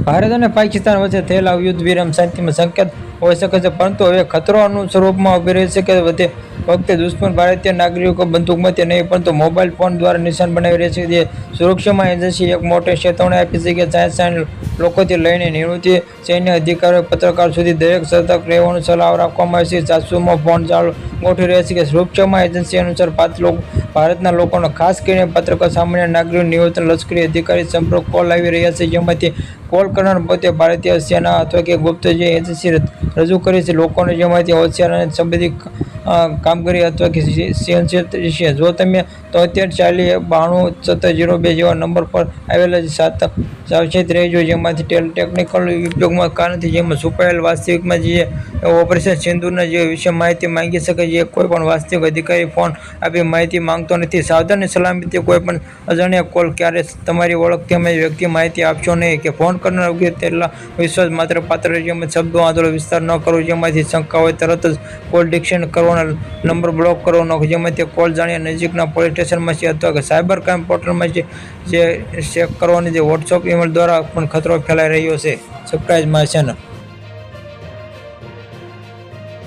ભારત અને પાકિસ્તાન વચ્ચે થયેલા યુદ્ધ વિરામ શાંતિમાં સંકેત હોઈ શકે છે, પરંતુ હવે ખતરોનું સ્વરૂપમાં ઉભી રહી શકે વધે વખતે દુશ્મન ભારતીય નાગરિકો બંદૂકમાંથી નહીં પરંતુ મોબાઈલ ફોન દ્વારા નિશાન બનાવી રહ્યા છે. જે સુરક્ષામાં એજન્સી એક મોટી ચેતવણી આપી છે કે સાયન્સ લોકોથી લઈને નિવૃત્ત સૈન્ય અધિકારીઓ પત્રકાર સુધી દરેક સતર્ક રહેવાની સલાહ રાખવામાં આવે છે. જાસૂસોમાં ફોન ચાલુ ગોઠવી રહ્યા છે કે સુરક્ષામાં એજન્સી અનુસાર ભારતના લોકોનો ખાસ કરીને પત્રકાર સામાન્ય નાગરિકો નિવૃત્ત લશ્કરી અધિકારી સંપર્ક કોલ આવી રહ્યા છે, જેમાંથી કોલ કરનાર પોતે ભારતીય સેના અથવા કે ગુપ્તચર એજન્સી રજૂ કરી છે. લોકોને જેમાંથી હોશિયાર અને સંબંધિત કામગીરી અથવા કે સંશયિત છે. જો તમે 73 40 92 1702 જેવા નંબર પર આવેલા સાવચેત રહેજો, જેમાંથી ટેકનિકલ ઉપયોગમાં કારણથી જેમાં છુપાયેલ વાસ્તવિકમાં જે ઓપરેશન સિંદૂરના જે વિશે માહિતી માંગી શકે છે. કોઈ પણ વાસ્તવિક અધિકારી ફોન આપી માહિતી માંગતો નથી. સાવધાની સલામતી કોઈ પણ અજાણ્યા કોલ ક્યારે તમારી ઓળખ તેમજ વ્યક્તિ માહિતી આપશો નહીં કે ફોન કરનાર વ્યક્તિ તેટલા વિશ્વાસ માત્ર પાત્ર જેમાં શબ્દો આંધળો વિસ્તાર ન કરો, જેમાંથી શંકા હોય તરત જ કોલ ડિક્શન કરવાનો નંબર બ્લોક કરવાનો, જેમાંથી કોલ જાણ્યા નજીકના પોલીસ સ્ટેશનમાં છે અથવા સાયબર ક્રાઇમ પોર્ટલમાં છે જે ચેક કરવાની. જે વોટ્સઅપ ઈમેલ દ્વારા પણ ખતરો ફેલાઈ રહ્યો છે. Subscribe my channel.